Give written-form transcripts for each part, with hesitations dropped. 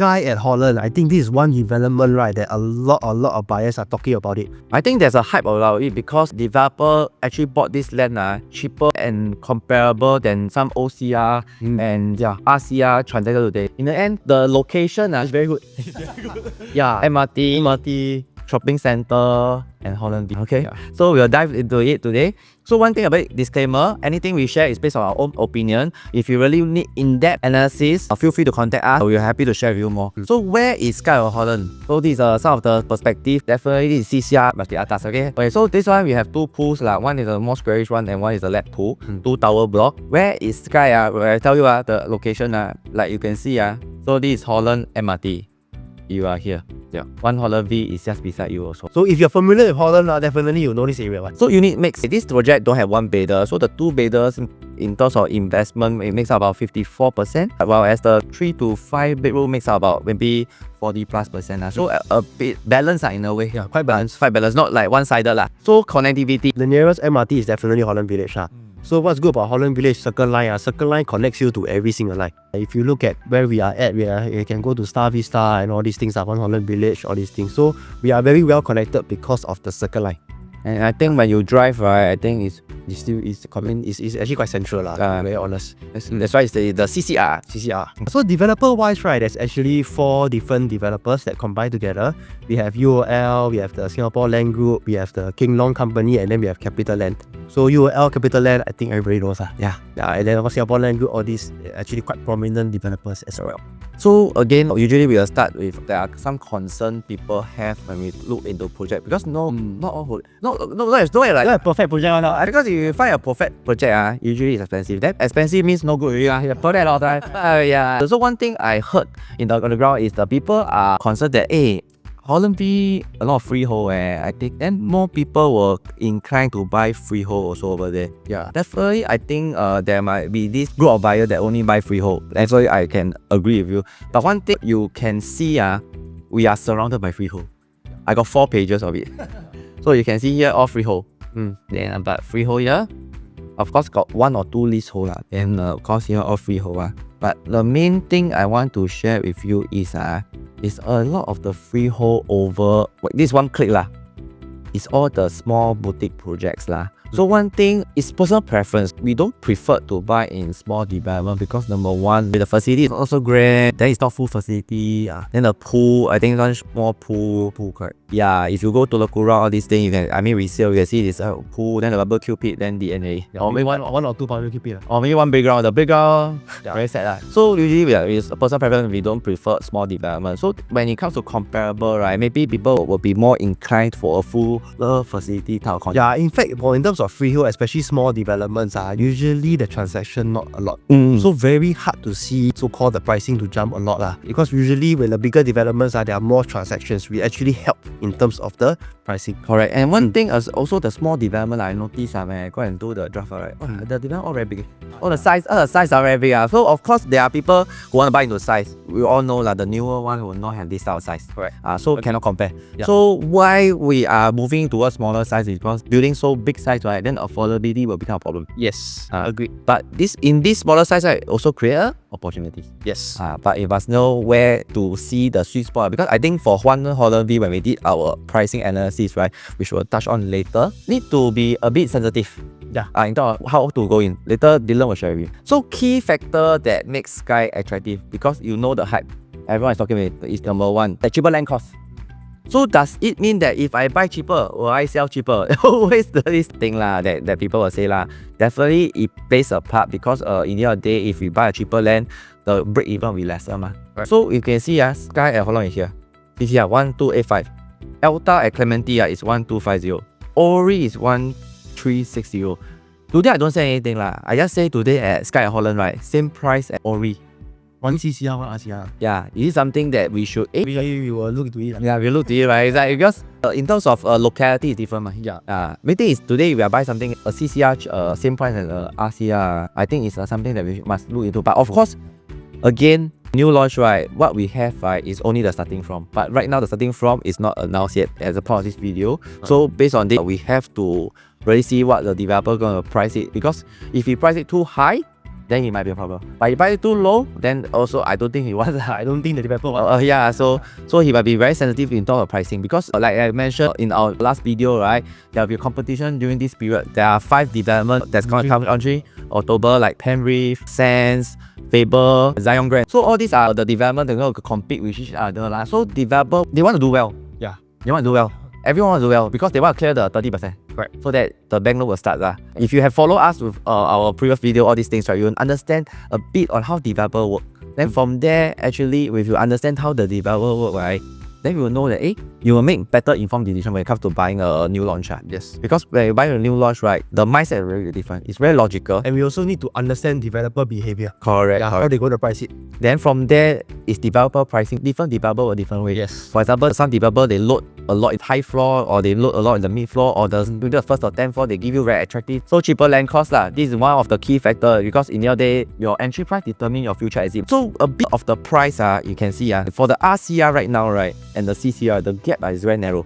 Skye at Holland, I think this is one development, right, that a lot of buyers are talking about it. I think there's a hype around it because developer actually bought this land cheaper and comparable than some OCR and RCR transacted today. In the end, the location is very good. Yeah, MRT, shopping center, and Holland Village. Okay, so we'll dive into it today. So one thing about disclaimer, anything we share is based on our own opinion. If you really need in-depth analysis, feel free to contact us. We're happy to share with you more. So where is Skye at Holland? So these are some of the perspective. Definitely this is CCR, must be atas, okay? So this one we have two pools. One is a more squarish one and one is a lap pool. Two tower block. Where is Skye? Where I tell you the location, like you can see, so this is Holland MRT. You are here. Yeah, One Holland V is just beside you also. So if you're familiar with Holland, definitely you know this area. So unit mix. This project don't have one bedder. So the two bedders in terms of investment, it makes up about 54%. While as the 3 to 5 bedroom makes up about maybe 40+%. So a bit balanced in a way. Yeah, quite balanced. Quite balanced, not like one-sided. So connectivity. The nearest MRT is definitely Holland Village. So what's good about Holland Village Circle Line? Circle Line connects you to every single line. If you look at where we are at, you can go to Star Vista and all these things, One Holland Village, all these things. So we are very well connected because of the Circle Line. And I think when you drive, right, I think it's actually quite central, very honest. That's why it's the CCR. So developer wise, right, there's actually 4 different developers that combine together. We have UOL, we have the Singapore Land Group, we have the King Long Company, and then we have Capital Land. So UOL, Capital Land, I think everybody knows. Yeah, and then Singapore Land Group, all these actually quite prominent developers as well. So again, usually we will start with there are some concern people have when we look into project because not a perfect project. Because if you find a perfect project, usually it's expensive. That expensive means no good. You project all the time. Yeah. So one thing I heard on the ground is the people are concerned that Holland V a lot of freehold, I think then more people were inclined to buy freehold also over there. Yeah, definitely I think there might be this group of buyers that only buy freehold. That's why I can agree with you. But one thing you can see, we are surrounded by freehold. I got 4 pages of it. So you can see here all freehold. Then but freehold here, of course got 1 or 2 leasehold. Then of course here all freehold. But the main thing I want to share with you is a lot of the freehold over this one click it's all the small boutique projects So one thing is personal preference. We don't prefer to buy in small development because number one, the facility is also great. Then it's not full facility. Then the pool, I think one small pool correct. Yeah, if you go to Lakura, all these things, you can, resale, you can see this pool, then the barbecue pit, then DNA. Or maybe one or two barbecue pit. Or maybe one playground. The playground, very sad. So usually it's a personal preference. We don't prefer small development. So when it comes to comparable, right, maybe people will be more inclined for a full facility type of contract. Yeah, in fact, in terms of freehold, especially small developments, usually the transaction not a lot. So very hard to see so-called the pricing to jump a lot. Because usually when the bigger developments there are more transactions, we actually help in terms of the pricing. Correct. And one thing is also the small development I noticed when I go and do the draft, right? The development all very big. All the size are very big. So of course there are people who want to buy into size. We all know the newer one will not have this style of size. Correct. So cannot compare. Yeah. So why we are moving towards smaller size is because building so big size, right? Then affordability will become a problem. Yes, agreed. But in this smaller size, right, also create opportunities. Yes. But you must know where to see the sweet spot, because I think for One Holland V, when we did our pricing analysis, right, which we'll touch on later, need to be a bit sensitive. Yeah. In terms of how to go in. Later, Dylan will share with you. So key factor that makes Skye attractive, because you know the hype everyone is talking about, is number one, the cheaper land cost. So does it mean that if I buy cheaper, will I sell cheaper? Always this thing that people will say Definitely it plays a part, because in the end of the day, if we buy a cheaper land, the break even will be lesser. Right. So you can see Skye at Holland is here. This here 1285. Elta at Clementi is 1250. Ori is 1360. Today I don't say anything I just say today at Skye at Holland, right? Same price at Ori. One CCR, one RCR. Yeah, it is something that we should. We will look to it. Yeah, we look to it, right? It's because in terms of locality, it's different. Yeah. Main thing is today we are buying something a CCR same price as RCR. I think it's something that we must look into. But of course, again, new launch, right? What we have, right, is only the starting from. But right now, the starting from is not announced yet as a part of this video. So based on this, we have to really see what the developer gonna price it. Because if we price it too high, then it might be a problem. But if buy too low, then also I don't think he wants. I don't think the developer wants. Yeah, so he might be very sensitive in terms of pricing because like I mentioned in our last video, right, there will be a competition during this period. There are 5 developments that's going to come in October, like Penreef, Sands, Faber, Zion Grand. So all these are the development they're going to compete with each other. So developer, they want to do well. Yeah. They want to do well. Everyone wants to do well because they want to clear the 30%. Correct. So that the bank loan will start. If you have followed us with our previous video, all these things, right, you will understand a bit on how developer work. Then from there, actually, if you understand how the developer work, right, then you will know that you will make better informed decision when it comes to buying a new launch. Yes. Because when you buy a new launch, right, the mindset is very different. It's very logical. And we also need to understand developer behavior. Correct. Yeah, how they going to price it. Then from there is developer pricing. Different developer will different way. Yes. For example, some developer they load a lot in high floor, or they load a lot in the mid floor, or the first or 10th floor they give you very attractive, so cheaper land cost lah. This is one of the key factors because in your day your entry price determine your future exit. So a bit of the price you can see for the RCR right now, right, and the CCR, the gap is very narrow.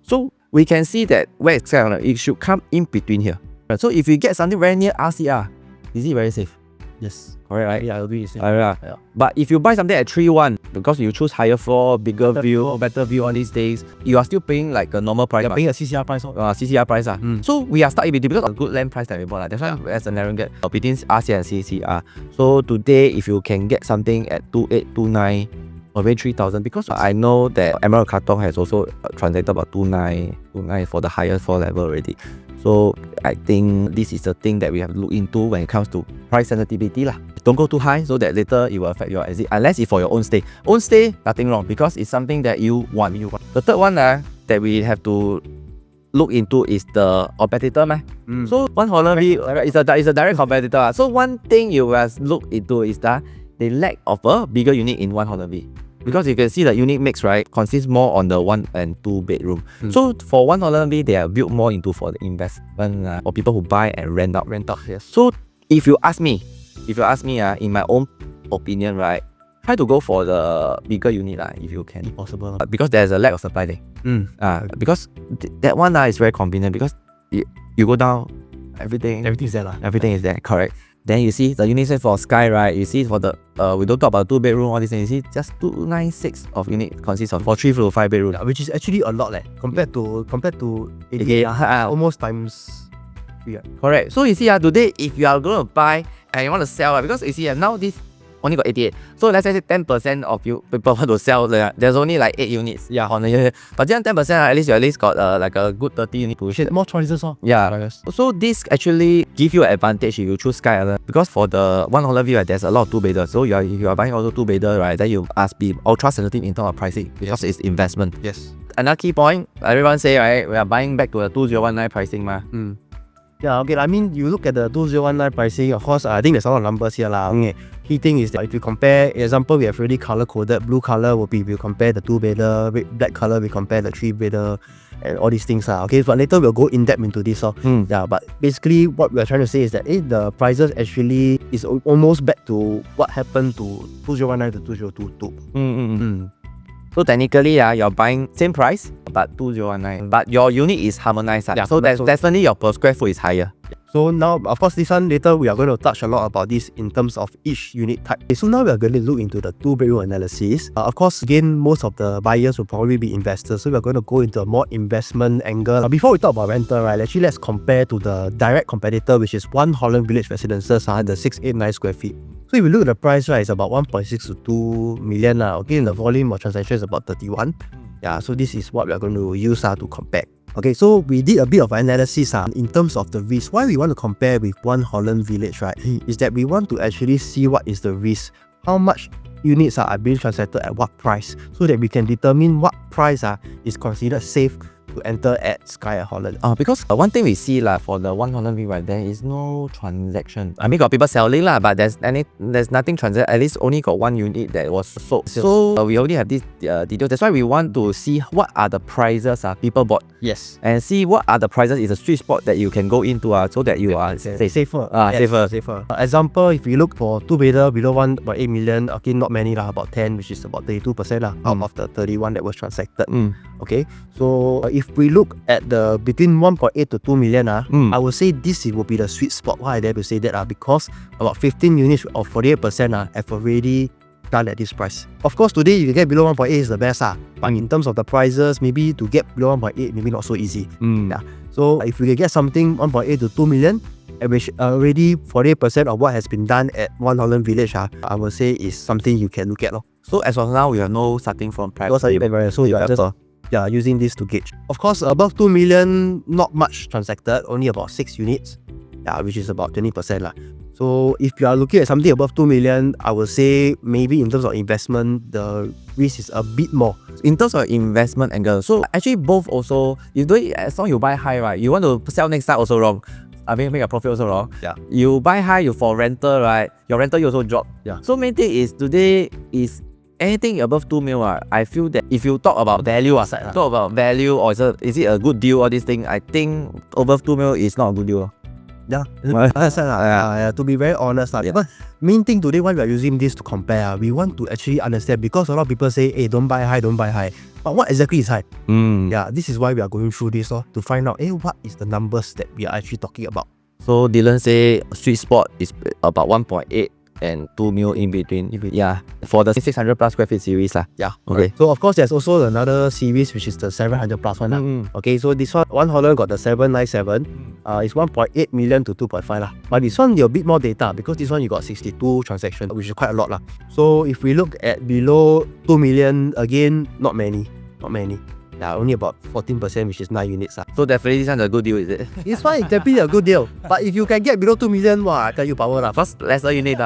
So we can see that where it's kind of, it should come in between here. So if you get something very near RCR, is it very safe? Yes. Correct, right? Yeah, I agree. Yeah. But if you buy something at 3-1, because you choose higher floor, bigger view, better view on these days, you are still paying like a normal price. You're paying a CCR price. CCR price. So we are stuck in between because of a good land price that we bought. That's why there's a narrow gap between RCR and CCR. So today, if you can get something at 2.8, 2.9, or maybe 3,000, because I know that Emerald Katong has also transacted about 2.9 for the higher floor level already. So I think this is the thing that we have to look into when it comes to price sensitivity lah. Don't go too high so that later it will affect your exit, unless it's for your own stay. Own stay, nothing wrong because it's something that you want. The third one that we have to look into is the competitor. So One Holland is a direct competitor. So one thing you must look into is the lack of a bigger unit in One Holland V. Because you can see the unit mix, right, consists more on the 1 and 2 bedroom. So for One Holland V, they are built more into for the investment or people who buy and rent out. Yes. So if you ask me, in my own opinion, right, try to go for the bigger unit if you can. If possible. Because there's a lack of supply there. Because that one is very convenient because you go down, everything is there. Everything is there, correct. Then you see the unit for Skye, right? You see for the we don't talk about 2 bedroom, all these things. You see just 296 of unit consists of for 3 to 5 bedroom, which is actually a lot compared to 88, almost times 3. Correct. So you see today if you are going to buy and you want to sell, because you see now this only got 88. So let's say 10% of you people want to sell. There's only like 8 units. Yeah. On the year. But then 10%, at least you got like a good 30 units to shit. More choices. Yeah. So this actually give you an advantage if you choose Skye At Holland. Because for the One Holland View, there's a lot of 2-bedder. So if you are buying also 2-bedder, right, then you must be ultra sensitive in terms of pricing because it's investment. Yes. Another key point, everyone say, right, we are buying back to the 2019 pricing. Yeah, okay. I mean, you look at the 2019 pricing, of course, I think there's a lot of numbers here. Key thing is that if you compare, example, we have already color coded. Blue color will be, we'll compare the 2-bedder, black color, we compare the 3-bedder, and all these things. Okay, but later we'll go in depth into this. Yeah, but basically, what we're trying to say is that the prices actually is almost back to what happened to 2019 to 2022. So technically, you're buying same price, but 2019. But your unit is harmonized. So definitely your per square foot is higher. So now, of course, this one later we are going to touch a lot about this in terms of each unit type. Okay, so now we are going to look into the 2-bedroom analysis. Of course, again, most of the buyers will probably be investors. So we are going to go into a more investment angle. Before we talk about rental, right, actually let's compare to the direct competitor, which is One Holland Village Residences, the 689 square feet. So if you look at the price, right, it's about 1.6 to 2 million. Okay, and the volume of transaction is about 31. Yeah, so this is what we are going to use to compare. Okay, so we did a bit of analysis in terms of the risk. Why we want to compare with One Holland Village, right, is that we want to actually see what is the risk, how much units are being transacted at what price, so that we can determine what price is considered safe to enter at Skye At Holland. Because one thing we see for the One Holland View, right, there is no transaction. I mean, got people selling but there's nothing transact. At least only got 1 unit that was sold. So we already have these details. That's why we want to see what are the prices people bought. Yes. And see what are the prices is a sweet spot that you can go into so that you are safer. Safer. Example, if you look for 2-bedder below 1.8 million, okay, not many about 10, which is about 32% out of the 31 that was transacted. Okay, so if we look at the between 1.8 to 2 million, I would say this will be the sweet spot. Why I dare to say that? Because about 15 units of 48% have already done at this price. Of course, today you can get below 1.8 is the best. But in terms of the prices, maybe to get below 1.8, maybe not so easy. Yeah. So if we can get something 1.8 to 2 million, which already 48% of what has been done at One Holland Village, I would say is something you can look at. So as of now, we have no starting from price. So you are just using this to gauge. Of course, above 2 million, not much transacted, only about 6 units, which is about 20%. So if you are looking at something above 2 million, I would say maybe in terms of investment, the risk is a bit more. In terms of investment angle, so actually both also, you do it as long as you buy high, right? You want to sell next time also wrong. I mean, make a profit also wrong. Yeah. You buy high, you for rental, right? Your rental you also drop. Yeah. So main thing is today is anything above 2 mil, I feel that if you talk about value aside, talk about value or is it a good deal, all this thing, I think above 2 mil is not a good deal. Yeah, to be very honest, but main thing today why we are using this to compare, we want to actually understand, because a lot of people say, hey, don't buy high. But what exactly is high? Yeah, this is why we are going through this to find out, what is the numbers that we are actually talking about. So Dylan say sweet spot is about 1.8 and 2 mil in between. Yeah, for the 600 plus square feet series. Yeah. Okay. So of course there's also another series which is the 700 plus one. Okay, so this one Holland got the 797. It's 1.8 million to 2.5 But this one you a bit more data, because this one you got 62 transactions, which is quite a lot So if we look at below 2 million, again, not many. Yeah, only about 14%, which is 9 units. So definitely this one's a good deal, is it? It's fine, definitely a good deal. But if you can get below 2 million, I tell you power First, lesser unit.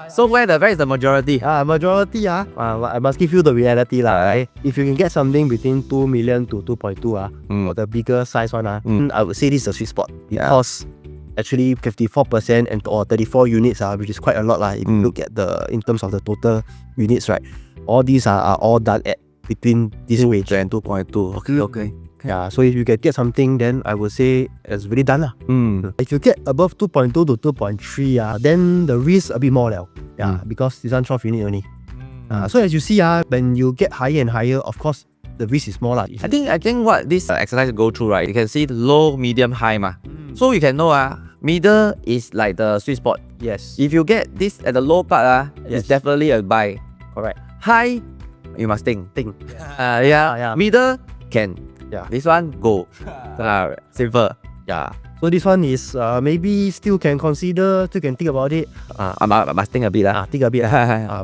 So where is the majority? Majority, I must give you the reality. Right? If you can get something between 2 million to 2.2, or the bigger size one, I would say this is a sweet spot. Because actually 54% and or 34 units, which is quite a lot. If you look at in terms of the total units, right? All these are all done at between this range and 2.2. Okay. Yeah, so if you can get something, then I would say it's really done. If you get above 2.2 to 2.3, then the risk a bit more. Because this one 12 unit only. So as you see, when you get higher and higher, of course, the risk is more. I think what this exercise go through, right? You can see low, medium, high. So you can know, middle is like the sweet spot. Yes. If you get this at the low part, it's definitely a buy. Correct. High, you must think. Middle, can. Yeah. This one, go. Simple. Yeah. So this one is maybe still can consider, still can think about it. I must think a bit. Think a bit.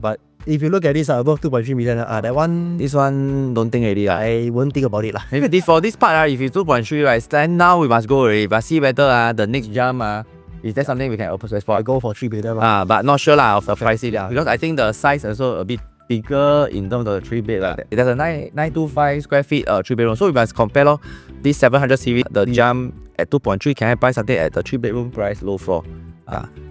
But if you look at this above 2.3 million, that one... This one, don't think already. I won't think about it. Maybe for this part, if it's 2.3, right, then now we must go already. But see whether the next jump, is that something we can open space for? I go for 3 billion. But not sure of the pricing. Because I think the size also a bit bigger in terms of the 3 bed. There's a 925 square feet 3 bedroom. So we must compare this 700 series, the jump at 2.3, can I buy something at the 3 bedroom price, low floor?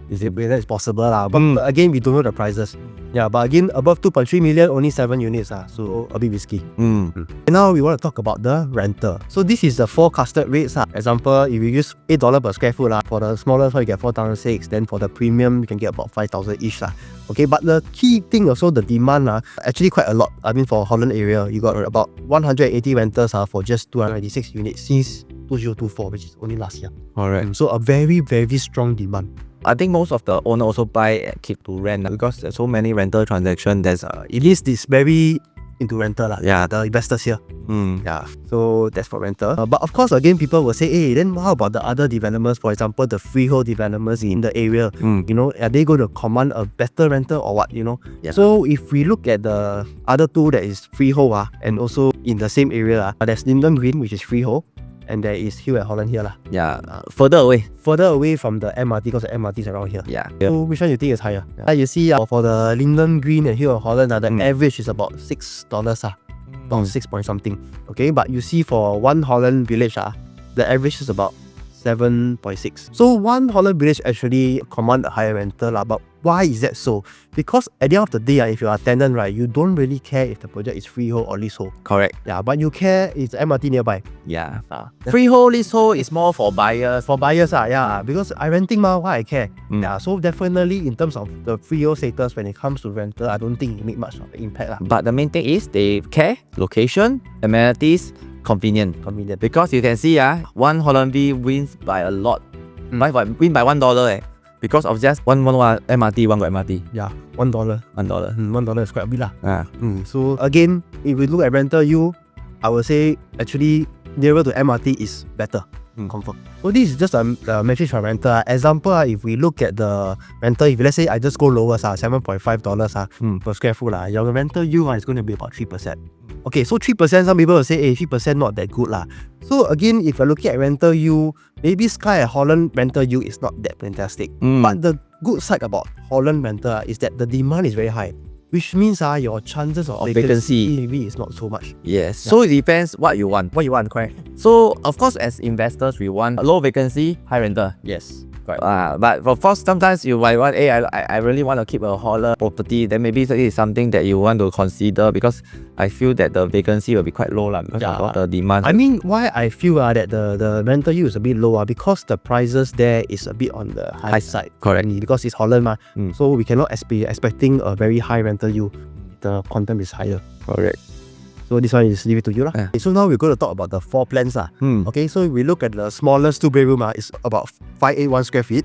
Whether it's possible. But again, we don't know the prices. Yeah, but again, above 2.3 million, only 7 units. So a bit risky. And now we want to talk about the rental. So this is the forecasted rates. Example, if you use $8 per square foot, for the smallest one you get 4,600. Then for the premium, you can get about 5,000 each. Okay, but the key thing also, the demand, actually quite a lot. I mean, for Holland area, you got about 180 renters for just 296 units since 2024, which is only last year. Alright. So a very, very strong demand. I think most of the owner also buy and keep to rent because there's so many rental transactions. There's it is this very into rental. The investors here. Yeah. So that's for rental. But of course, again, people will say, hey, then how about the other developments? For example, the freehold developments in the area. Are they going to command a better rental or what? So if we look at the other two that is freehold, and also in the same area, there's Linden Green, which is freehold. And there is Skye At Holland here. Yeah, further away from the MRT, because the MRT is around here. Yeah. So which one you think is higher? You see, for the Linden Green and Skye At Holland, the average is about $6. About 6 point something. Okay, but you see for One Holland Village, the average is about 7.6. So One Holland Village actually command a higher rental lah. But why is that so? Because at the end of the day, if you are a tenant, right, you don't really care if the project is freehold or leasehold. Correct. Yeah, but you care if the MRT nearby. Yeah. Freehold, leasehold is more for buyers. For buyers, yeah, because I renting ma, why I care? Yeah, so definitely in terms of the freehold status, when it comes to rental, I don't think it make much of an impact lah. But the main thing is they care, location, amenities, convenient. Because you can see One Holland V wins by a lot. Win by $1 because of just one MRT, one MRT. Yeah, $1. $1 is quite a bit lah. So again, if we look at rental yield, I would say actually nearer to MRT is better. Confirm. So this is just a metric for rental. Example, if we look at the rental, if let's say I just go lower, $7.5 per square foot, your rental yield is going to be about 3%. Okay, so 3%, some people will say, hey, 3% not that good lah. So again, if you're looking at rental yield, maybe Skye at Holland rental yield is not that fantastic. But the good side about Holland rental is that the demand is very high, which means your chances of vacancy maybe is not so much. Yes, so it depends what you want. Correct? So of course, as investors, we want low vacancy, high rental. Yes. But of course, sometimes you might want, I really want to keep a Holland property. Then maybe it is something that you want to consider, because I feel that the vacancy will be quite low because of the demand. I mean, why I feel that the rental yield is a bit low because the prices there is a bit on the high side. Correct. Because it's Holland ma. So we cannot be expecting a very high rental yield. The quantum is higher. Correct. So this one is leave it to you lah. Okay, so now we're going to talk about the floor plans lah. Okay, so we look at the smallest 2-bedroom it's about 581 square feet.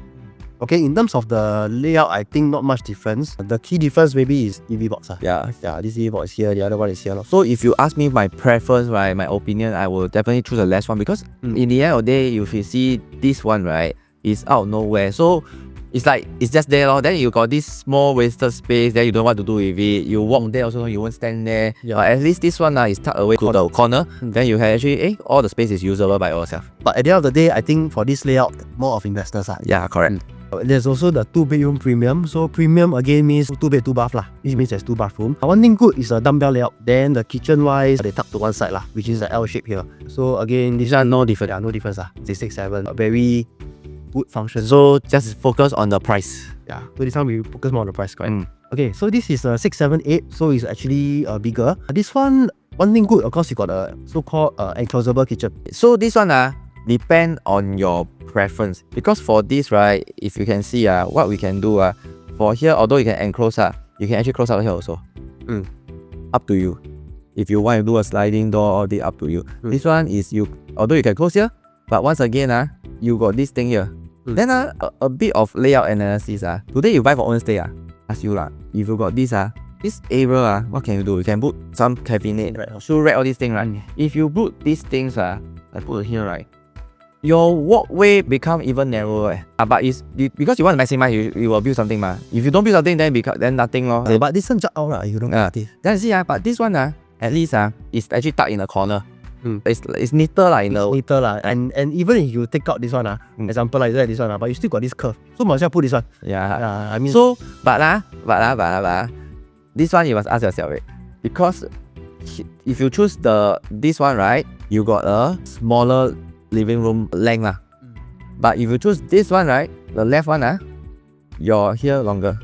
Okay, in terms of the layout, I think not much difference. The key difference maybe is EV box. Yeah, this EV box is here, the other one is here. So if you ask me my preference, right, my opinion, I will definitely choose the last one, because in the end of the day, if you see this one, right, is out of nowhere. So it's like, it's just there lor. Then you got this small wasted space, then you don't know what to do with it. You walk there also, you won't stand there. But at least this one is tucked away to the corner. Then you have actually, all the space is usable by yourself. But at the end of the day, I think for this layout, more of investors. Yeah, correct. There's also the 2-bedroom premium. So premium again means 2 bed, 2 bath lah, which means there's 2 bathrooms. One thing good is a dumbbell layout. Then the kitchen wise, they tuck to one side lah, which is the L shape here. So again, this one no difference. No difference lah. 667, very good function. So just focus on the price. Yeah, so this one we focus more on the price, correct? Okay, so this is a 678, so it's actually bigger. This one thing good, of course, you got a so-called enclosable kitchen. So this one depend on your preference, because for this, right, if you can see what we can do for here, although you can enclose you can actually close out here also. Up to you. If you want to do a sliding door, all the up to you. This one is although you can close here, but once again you got this thing here. Then a bit of layout analysis. Today you buy for own stay. Ask you if you got this this area what can you do? You can put some cabinet, shoe rack, all these things, right? If you put these things I put here, right, your walkway become even narrower. But it's because you want to maximize, you will build something If you don't build something, then nothing lor. But this one out you don't get this. Then see but this one at least it's actually tucked in a corner. It's neater in the neater and even if you take out this one example like this one but you still got this curve, so might as well put this one. I mean, so but this one you must ask yourself, right? Because if you choose this one, right, you got a smaller living room length but if you choose this one, right, the left one you're here longer.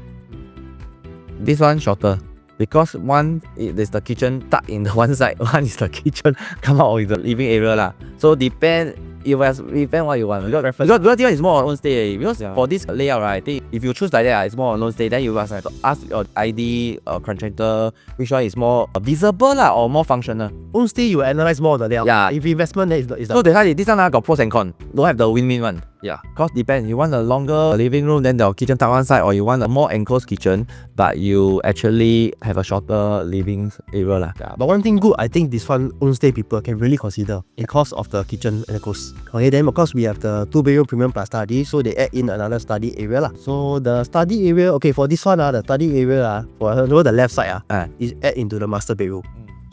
This one shorter. Because one is the kitchen tucked in the one side, one is the kitchen come out with the living area So depend what you want. Because this one is more on own stay. Because for this layout, right, I think if you choose like that, it's more on own stay. Then you must have to ask your ID or contractor which one is more visible or more functional. Own stay, you analyze more of the layout. Yeah. If investment, then is so this one got pros and cons. Don't have the win-win one. Yeah. Cause depends. You want a longer living room, then the kitchen tucked one side, or you want a more enclosed kitchen, but you actually have a shorter living area But one thing good, I think this one own stay people can really consider because of the kitchen enclosed. Okay, then of course we have the 2-bedroom premium plus study, so they add in another study area So the study area, okay, for this one the study area for the left side is add into the master bedroom.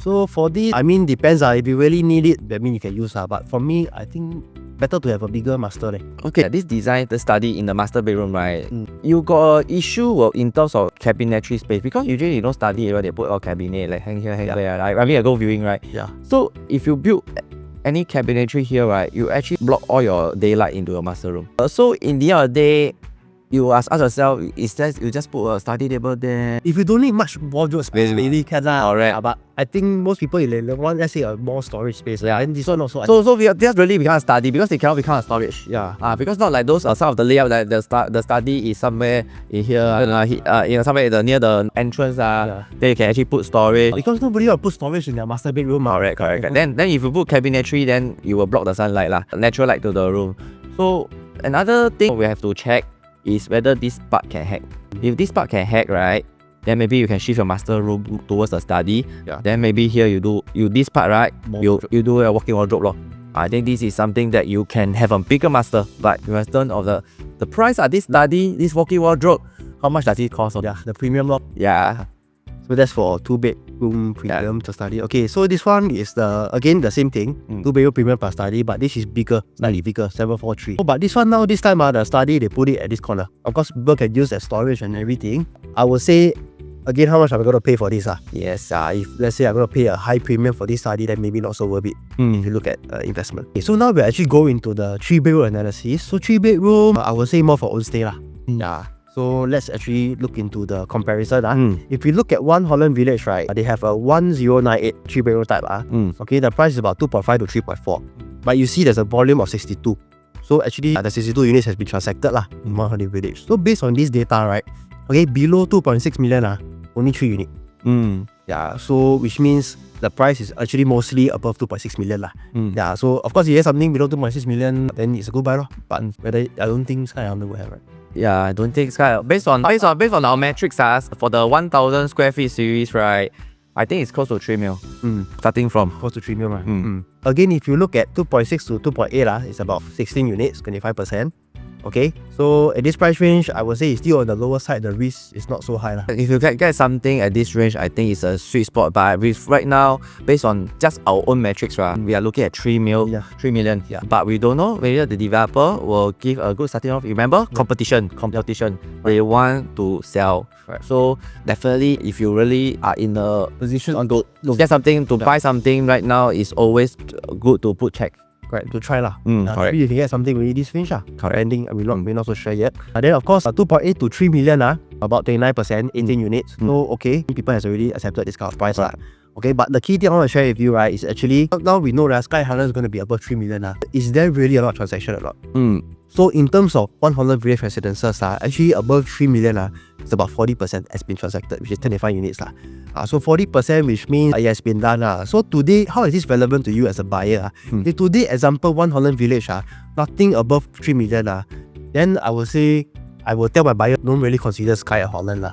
So for this, I mean, depends if you really need it, that means you can use but for me, I think better to have a bigger master. Okay, this design, the study in the master bedroom, right, you got an issue in terms of cabinetry space, because usually you don't study area, they put all cabinet like hang here, hang there. I mean, I go viewing, right? Yeah. So if you build any cabinetry here, right, you actually block all your daylight into your master room. So in the end of the day, you ask yourself, you just put a study table there. If you don't need much wardrobe space, maybe can lah. Correct. But I think most people they want, let's say, a more storage space. Yeah, and this one also. So just really become a study because they cannot become a storage. Yeah. Because not like those some of the layout like the study is somewhere in here, somewhere near the entrance. Then you can actually put storage. Because nobody will put storage in their master bedroom. Correct. Then if you put cabinetry, then you will block the sunlight natural light to the room. So another thing we have to check is whether this part can hack. If this part can hack, right, then maybe you can shift your master room towards the study. Then maybe here you do this part, right? You do a walk-in wardrobe. I think this is something that you can have a bigger master, but you must turn of the price of this study, this walk-in wardrobe. How much does it cost? Yeah, the premium lot. Yeah. So that's for 2-bedroom premium to study. Okay, so this one is again the same thing, 2-bedroom premium per study, but this is bigger, slightly bigger, 743. But this one now, this time the study they put it at this corner. Of course, people can use as storage and everything. I will say again, how much am I going to pay for this? Yes, if let's say I'm going to pay a high premium for this study, then maybe not so worth it if you look at investment. Okay, so now we actually go into the 3-bedroom analysis. So 3-bedroom, I will say more for own stay. Yeah. So let's actually look into the comparison. If we look at One Holland Village, right, they have a 1098 3-bedroom type. Okay, the price is about 2.5 to 3.4. But you see there's a volume of 62. So actually the 62 units has been transacted in One Holland Village. So based on this data, right, okay, below 2.6 million, only 3 units. Yeah, so which means the price is actually mostly above 2.6 million. Yeah, so of course if you have something below 2.6 million, then it's a good buy. But whether I don't think Skye At Holland will have, right? Yeah, I don't think Skye. Based on our metrics, for the 1,000 square feet series, right, I think it's close to 3 mil. Starting from close to 3 mil, right? Again, if you look at 2.6 to 2.8, it's about 16 units, 25%. Okay, so at this price range, I would say it's still on the lower side. The risk is not so high. If you get something at this range, I think it's a sweet spot. But right now, based on just our own metrics, right, we are looking at 3 million. Yeah. But we don't know whether the developer will give a good starting off. Remember, competition. They want to sell. Right. So definitely, if you really are in a position to get something, to buy something right now, it's always good to put check. Right, to try correct. Maybe you can get something really this range. Correct. Ending, we're not so sure yet. And then of course, 2.8 to 3 million, about 29%, 18 units. So okay, people has already accepted this kind of price. Okay, but the key thing I want to share with you, right, is actually now we know that Skye At Holland is going to be above 3 million. Is there really a lot of transaction or not? So in terms of One Holland Village Residences, actually above 3 million, it's about 40% has been transacted, which is 25 units. So 40%, which means it has been done. So today, how is this relevant to you as a buyer? If today, example, One Holland Village, nothing above 3 million, then I will say, I will tell my buyer, don't really consider Skye At Holland.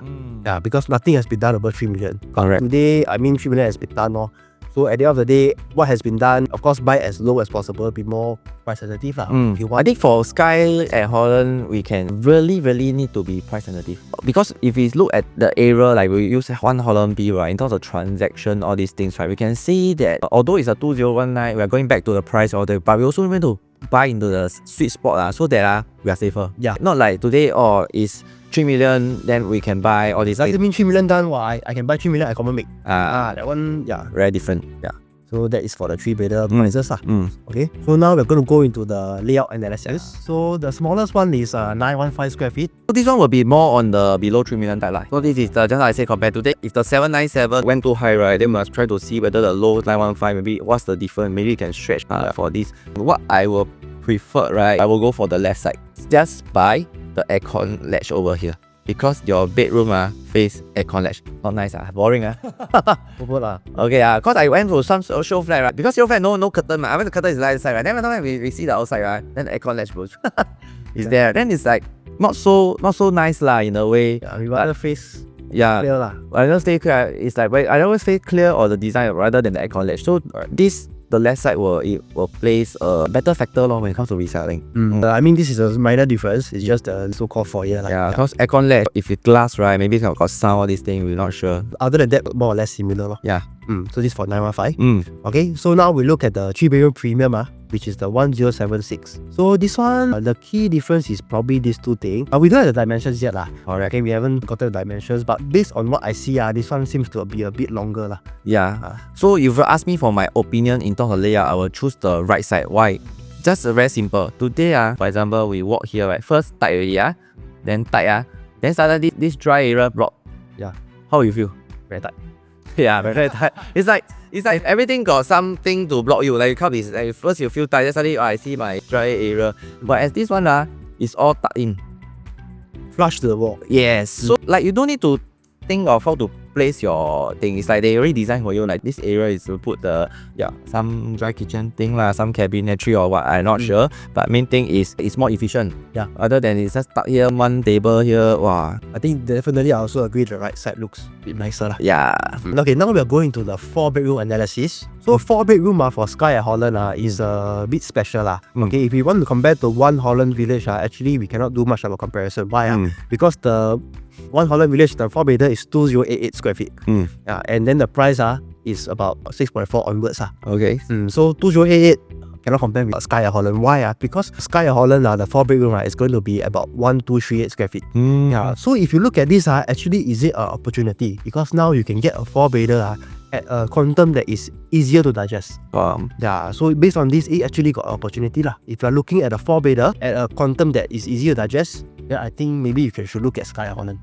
Yeah, because nothing has been done above 3 million. Correct. Today, 3 million has been done. So at the end of the day, what has been done, of course, buy as low as possible, be more price sensitive. If you want. I think for Skye At Holland, we can really need to be price sensitive. Because if we look at the area, like we use One Holland B, right, in terms of transaction, all these things, right, we can see that although it's a 2019, we are going back to the price order, but we also want to buy into the sweet spot so that we are safer. Yeah. Not like today, it's 3 million, then we can buy all these things. Doesn't mean 3 million done, I can buy 3 million, I can make. That one, very different. Yeah. So that is for the 3-bedroom prices. Okay, so now we're going to go into the layout analysis. So the smallest one is 915 square feet. So this one will be more on the below 3 million type. So this is just like I said, compared to that, if the 797 went too high, right, then we must try to see whether the low 915, maybe what's the difference, maybe you can stretch for this. What I will prefer, right, I will go for the left side. Just buy the aircon ledge over here. Because your bedroom face aircon ledge. Not nice, boring. Okay, because I went to some Showflat, right? Because Showflat no curtain, I went to curtain is the outside, right? Then when we see the outside, right? Then the aircon ledge goes. It's there. Then it's like not so nice in a way. We rather face clear. I don't stay clear. It's like I always say clear or the design rather than the aircon ledge. So the left side will place a better factor when it comes to reselling. I mean, this is a minor difference. It's just the so-called foyer. Because aircon ledge, if it's glass, right, maybe it's got sound, all these things, we're not sure. Other than that, more or less similar. Yeah. So this is for 915. Okay, so now we look at the 3-bedroom premium. which is the 1076. So this one, the key difference is probably these two things. We don't have the dimensions yet lah. Correct. Okay, we haven't gotten the dimensions, but based on what I see, this one seems to be a bit longer lah. Yeah. So if you ask me for my opinion in terms of layout, I will choose the right side. Why? Just very simple. Today, for example, we walk here, right? First tight already, then tight, then suddenly this dry area block. Yeah. How you feel? Very tight. Yeah, very tight. It's like everything got something to block you. Like you can't be like first you feel tight, then suddenly I see my dry area. But as this one it's all tucked in. Flush to the wall. Yes. So like you don't need to think of how to place your thing. It's like they already designed for you. Like this area is to put the some dry kitchen thing lah, some cabinetry or what. I'm not sure. But main thing is it's more efficient. Yeah. Other than it's just stuck here, one table here. Wow. I think definitely I also agree the right side looks a bit nicer lah. Yeah. Okay, now we are going to the 4-bedroom analysis. So 4-bedroom for Skye At Holland is a bit special lah. Okay, if we want to compare to One Holland Village, actually we cannot do much of a comparison. Why? Because the One Holland Village, the 4-bedder is 2088 square feet. Yeah, and then the price is about 6.4 onwards. Okay. So 2088 cannot compare with Skye At Holland. Why? Because Skye At Holland, the 4-bedroom is going to be about 1238 square feet. Yeah. So if you look at this, actually is it an opportunity? Because now you can get a 4-bedder at a quantum that is easier to digest. Yeah, so based on this, it actually got an opportunity lah. If you're looking at a 4-bedder at a quantum that is easier to digest, yeah, I think maybe you should look at Skye At Holland.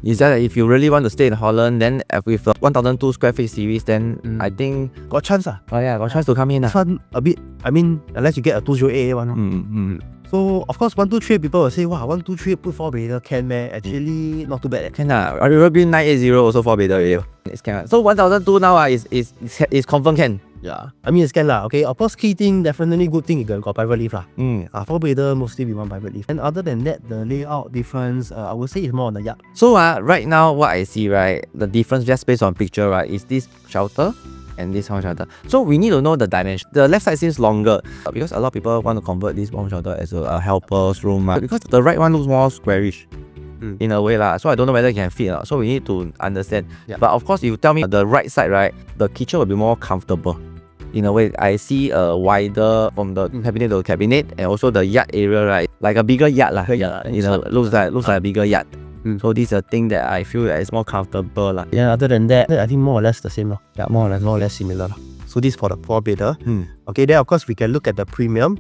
Is that if you really want to stay in Holland, then with the 1002 square feet series, then I think got chance Oh yeah, got chance to come in. This one a bit, I mean, unless you get a 2088 one. So of course 123 people will say, wow, 123 put 4-bedder can meh? Actually not too bad. Can lah. River Bean 980 also 4-bedder. It's can. So 1002 now is confirm can. Yeah, I mean it's can lah. Okay, of course key thing, definitely good thing you got private lift lah. 4-bedder mostly we want private lift. And other than that, the layout difference, I would say it's more on the yard. So right now what I see, right, the difference just based on picture, right, is this shelter and this home shelter. So we need to know the dimension. The left side seems longer because a lot of people want to convert this home shelter as a helper's room. Because the right one looks more squarish. In a way lah, so I don't know whether it can fit. So we need to understand. But of course, you tell me the right side, right, the kitchen will be more comfortable. In a way, I see a wider from the cabinet to cabinet, and also the yard area, right, like a bigger yard lah. Looks like a bigger yard. So this is a thing that I feel that is more comfortable lah. Yeah, other than that, I think more or less the same lah. Yeah, more or less similar lah. So this for the 4-bedder. Okay, then of course we can look at the premium.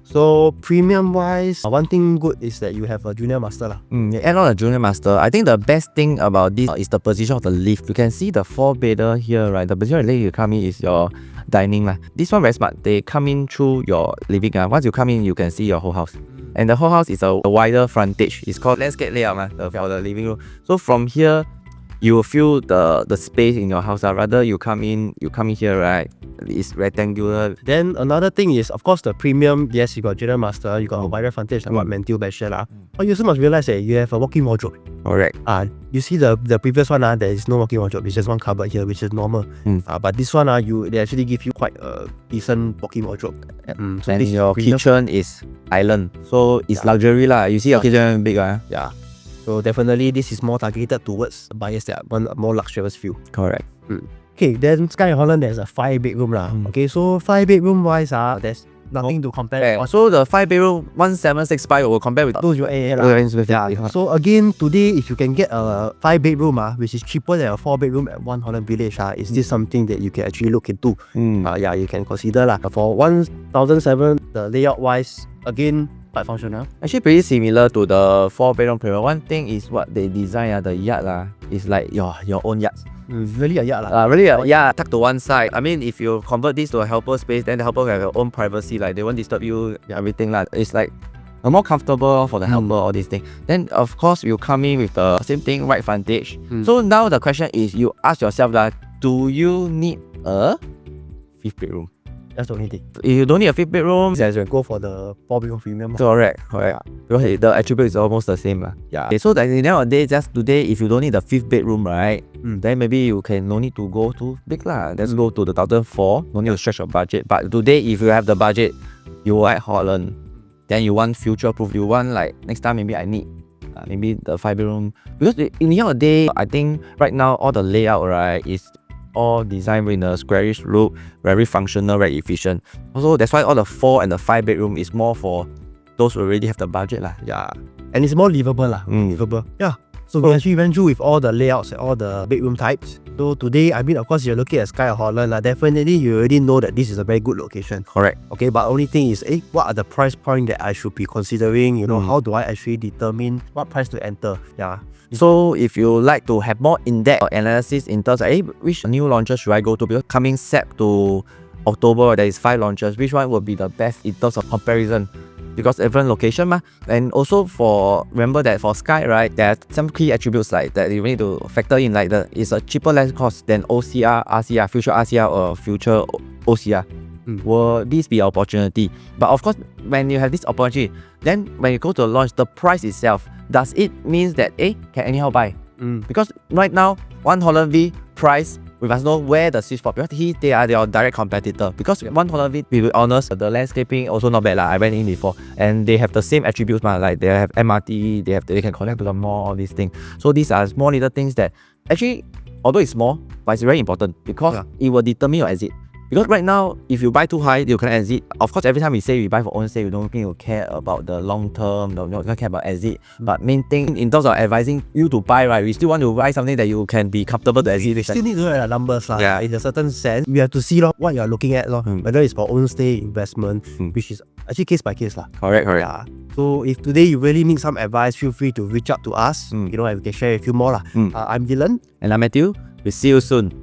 So premium wise, one thing good is that you have a junior master lah. And on a junior master, I think the best thing about this is the position of the lift. You can see the 4-bedder here, right? The position of the lift you come in is your dining lah. This one very smart. They come in through your living. Once you come in, you can see your whole house. And the whole house is a wider frontage. It's called landscape layout for the living room. So from here, you will feel the space in your house. Rather you come in here, right? It's rectangular. Then another thing is, of course, the premium. Yes, you got general master, you got a wider frontage like what Matthew mentioned lah. But you also must realize that you have a walk-in wardrobe. Correct. You see the previous one there is no walk-in wardrobe. It's just one cupboard here, which is normal. But this one they actually give you quite a decent walk-in wardrobe. So and your kitchen is island, so it's luxury lah. You see your kitchen big Yeah. So definitely this is more targeted towards buyers that want a more luxurious feel. Correct. Okay, then Skye At Holland there's a 5-bedroom lah. Okay, so 5-bedroom wise there's nothing to compare. So the 5-bedroom 1765 will compare with 2088 lah. So again, today if you can get a 5-bedroom which is cheaper than a 4-bedroom at One Holland Village, is this something that you can actually look into? Yeah, you can consider lah. For 1007, the layout wise, again, quite functional. Actually pretty similar to the 4-bedroom premium. One thing is what they design the yard is like your own yard. Really a yard lah. Really a yard tucked to one side. I mean, if you convert this to a helper space, then the helper will have their own privacy. Like they won't disturb you, everything lah. It's like more comfortable for the helper, all these things. Then of course you come in with the same thing, right frontage. So now the question is, you ask yourself do you need a 5th bedroom? That's the only thing. If you don't need a 5th bedroom, you go for the 4-bedroom premium. Correct. Because the attribute is almost the same. Okay, so at the end of the day, just today, if you don't need the 5th bedroom, right, then maybe you can no need to go too big lah. Let's go to the 1004. No need to stretch your budget. But today, if you have the budget, you will at Holland. Then you want future proof. You want like next time maybe I need maybe the 5-bedroom, because in the end of the day, I think right now all the layout, right, is all designed in a squarish look, very functional, very efficient. Also, that's why all the 4 and the 5 bedroom is more for those who already have the budget lah. Yeah, and it's more livable lah. Livable. Yeah. So we actually went through with all the layouts and all the bedroom types. So today, I mean, of course, you're looking at Skye At Holland, definitely you already know that this is a very good location. Correct. Okay, but only thing is, what are the price point that I should be considering? You know, how do I actually determine what price to enter? Yeah. So if you like to have more in-depth analysis in terms of which new launches should I go to, because coming Sept to October, there is 5 launches, which one will be the best in terms of comparison? Because different location ma. And also remember that for Skye, right, there are some key attributes like that you need to factor in, like it's a cheaper land cost than OCR, RCR, future RCR or future OCR. Will this be an opportunity? But of course, when you have this opportunity, then when you go to launch, the price itself, does it mean that can anyhow buy? Because right now, One Holland V price, we must know where the sweet spot, because they are their direct competitor. Because One Holland V, to be honest, the landscaping also not bad lah. I went in before, and they have the same attributes ma, like they have MRT, they can connect to the mall, all these things. So these are small little things that actually, although it's small, but it's very important because it will determine your exit. Because right now, if you buy too high, you cannot exit. Of course, every time we say we buy for own sake, we don't think you care about the long term, don't care about exit. But main thing in terms of advising you to buy, right, we still want to buy something that you can be comfortable to exit. We still need to look at the numbers lah. Yeah. In a certain sense, we have to see what you are looking at whether it's for own stay investment, which is actually case by case lah. Correct. Yeah. So if today you really need some advice, feel free to reach out to us. You know, and we can share with you more lah. I'm Dylan. And I'm Matthew. We'll see you soon.